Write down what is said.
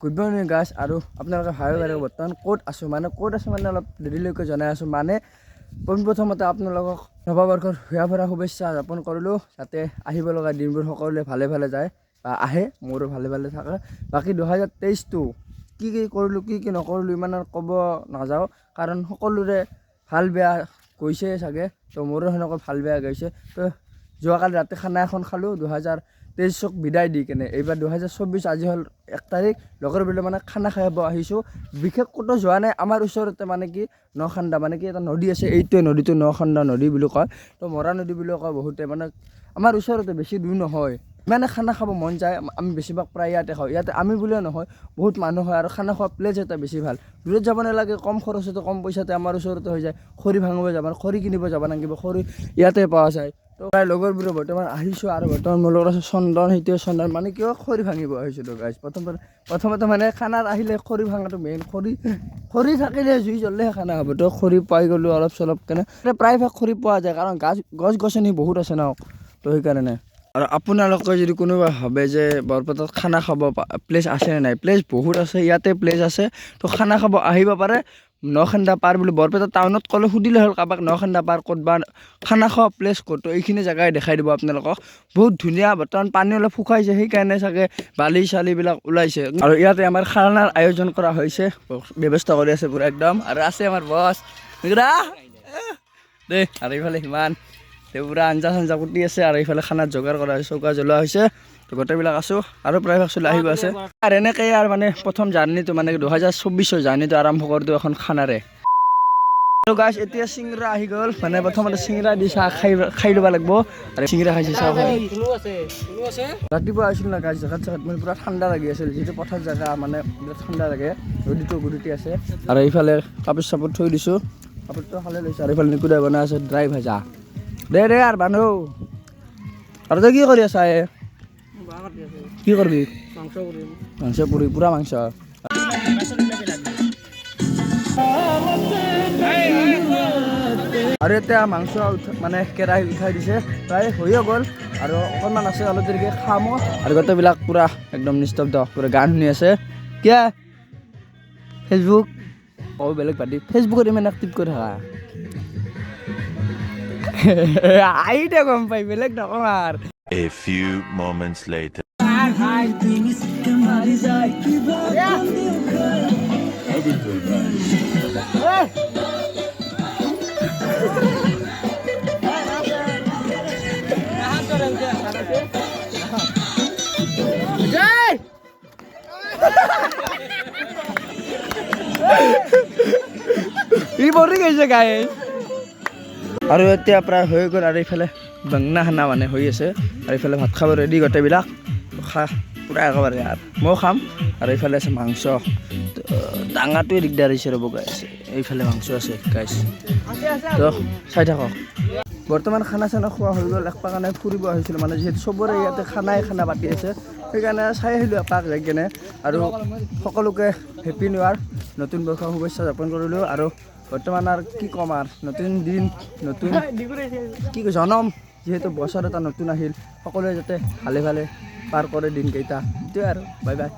Good morning guys আৰু আপোনালোকে ভাবে বৰ্তমান ক'ত আছোঁ মানে অলপ দেৰিলৈকে জনাই আছোঁ মানে পোনপ্ৰথমতে আপোনালোকক নৱবৰ্ষৰ ভূঞা ভৰা শুভেচ্ছা জ্ঞাপন কৰিলোঁ যাতে আহিব লগা দিনবোৰ সকলোৱে ভালে ভালে যায় বা আহে মোৰো ভালে ভালে থাকে। বাকী 2023টো কি কৰিলোঁ কি নকৰিলোঁ ইমান ক'ব নাযাওঁ কাৰণ সকলোৰে ভাল বেয়া গৈছে চাগে, তো মোৰো সেনেকৈ ভাল বেয়া গৈছে। তো যোৱাকালি ৰাতি খানা এখন খালোঁ 2023ক বিদায় দি কেনে। এইবাৰ 2024 আজি হ'ল 1 তাৰিখ, লগৰ বিলাক মানে খানা খাব আহিছোঁ। বিশেষ ক'তো যোৱা নাই, আমাৰ ওচৰতে মানে কি নখান্দা মানে কি এটা নদী আছে, এইটোৱে নদীটো নখান্দা নদী বুলি কয়, তো মৰা নদী বুলি কয় বহুতে। মানে আমাৰ ওচৰতে বেছি দূৰ নহয়, মানে খানা খাব মন যায়। আমি বেছিভাগ প্ৰায় ইয়াতে খাওঁ, ইয়াতে আমি বুলিয়ে নহয় বহুত মানুহ হয় আৰু খানা খোৱা প্লেচ এটা বেছি ভাল। দূৰত যাব নালাগে, কম খৰচতে কম পইচাতে আমাৰ ওচৰতে হৈ যায়। খৰি ভাঙিব যাব, খৰি কিনিব যাব নালাগিব, খৰি ইয়াতে পোৱা যায়। তো প্ৰায় লগৰবোৰে বৰ্তমান আহিছোঁ আৰু বৰ্তমান মোৰ লগত আছে চন্দন, সেইটোৱে চন্দন মানে কিয় খৰি ভাঙিব আহিছোঁ। তো গাইজ প্ৰথমতে মানে খানাত আহিলে খৰি ভাঙাটো মেইন, খৰি থাকিলে জুই জ্বললেহে খানা হ'ব। তো খৰি পাই গ'লোঁ অলপ চলপ কেনে, প্ৰায়ভাগ খৰি পোৱা যায় কাৰণ গছ গছনি বহুত আছে ন, তো সেইকাৰণে। আৰু আপোনালোকে যদি কোনোবা ভাবে যে বৰপেটাত খানা খাব প্লেচ আছে নে নাই, প্লেচ বহুত আছে, ইয়াতে প্লেচ আছে। তো খানা খাব আহিব পাৰে নখান্দা পাৰ বুলি। বৰপেটা টাউনত ক'লে সুধিলে হ'ল কাৰোবাক নখান্দা পাৰ ক'ত বা খানা খোৱা প্লেচ ক'ত, তো এইখিনি জেগাই দেখাই দিব আপোনালোকক। বহুত ধুনীয়া, বৰ্তমান পানী অলপ শুকাইছে সেইকাৰণে চাগে বালি চালিবিলাক ওলাইছে। আৰু ইয়াতে আমাৰ খানাৰ আয়োজন কৰা হৈছে, ব্যৱস্থা কৰি আছে পুৰা একদম। আৰু আছে আমাৰ বছ দেই, আৰু এইফালে সিমান পুৰা আঞ্জা চাঞ্জা কুটি আছে, আৰু এইফালে খানাত যোগাৰ কৰা হৈছে, চৌকা জ্বলোৱা হৈছে। তো গোটেইবিলাক আছোঁ আৰু প্ৰায়ভাগ চলি আহিব আছে। আৰু এনেকৈ আৰু মানে প্ৰথম জাৰ্ণিটো মানে 2024ৰ জাৰ্ণিটো আৰম্ভ কৰোঁ এখন খানাৰে। তো গাইজ এতিয়া চিংৰা আহি গ'ল, মানে প্ৰথমতে চিংৰা দি চাহ খাই ল'ব লাগিব। আৰু চিংৰা খাইছে চাহ ৰাতিপুৱা আহিছিল না গাইজ, জেগাত মানে পুৰা ঠাণ্ডা লাগি আছিল, যিটো পথাৰ জেগা মানে বিৰাট ঠাণ্ডা লাগে। নদীটো গুৰুটি আছে আৰু এইফালে কাপোৰ চাপোৰ থৈ দিছোঁ, কাপোৰটো খালে লৈছোঁ। আৰু এইফালে নিকুদাই বনাই আছে ড্ৰাই ভাজা। দে আৰু মানুহ আৰু তই কি কৰি আছা? কি কৰিবি? মাংস পুৰি, পুৰা মাংস। আৰু এতিয়া মাংস মানে কেৰাহী উঠাই দিছে, প্ৰায় হৈয়ে গ'ল আৰু অকণমান আছে, অলপ দেৰিকৈ খামো। আৰু গোটেইবিলাক পূৰা একদম নিস্তব্ধ, পূৰা গান শুনি আছে। কিয় ফেচবুক বেলেগ পাতি, ফেচবুকত ইমান এক্টিভ কৰি থাকা আহিতে গম পাই, বেলেগ নকওঁ আৰু। A few moments later. ই মৰি গৈছে গাইজ। আৰু এতিয়া প্ৰায় হৈ গ'ল, আৰু এইফালে বেঙনা খানা মানে হৈ আছে, আৰু এইফালে ভাত খাব ৰেডি গোটেইবিলাক পূৰা একেবাৰে। আৰু ময়ো খাম। আৰু এইফালে আছে মাংস, ডাঙাটোৱে দিগদাৰ হৈছে ৰ'ব গাইজ। এইফালে মাংস আছে গাইজ, তো চাই থাকক। বৰ্তমান খানা চানা খোৱা হৈ গ'ল, একপাক কাৰণে ফুৰিব আহিছিলোঁ, মানে যিহেতু চবৰে ইয়াতে খানা পাতি আছে, সেইকাৰণে চাই আহিলোঁ এপাক যাই কেনে। আৰু সকলোকে হেপী নিউ ইয়াৰ, নতুন বৰ্ষৰ শুভেচ্ছা জ্ঞাপন কৰিলোঁ। আৰু বৰ্তমান আৰু কি ক'ম, আৰু নতুন দিন নতুন কি জনম, যিহেতু বছৰ এটা নতুন আহিল, সকলোৱে যাতে ভালে ভালে পাৰ কৰে দিনকেইটা, সেইটোৱে আৰু। Bye bye.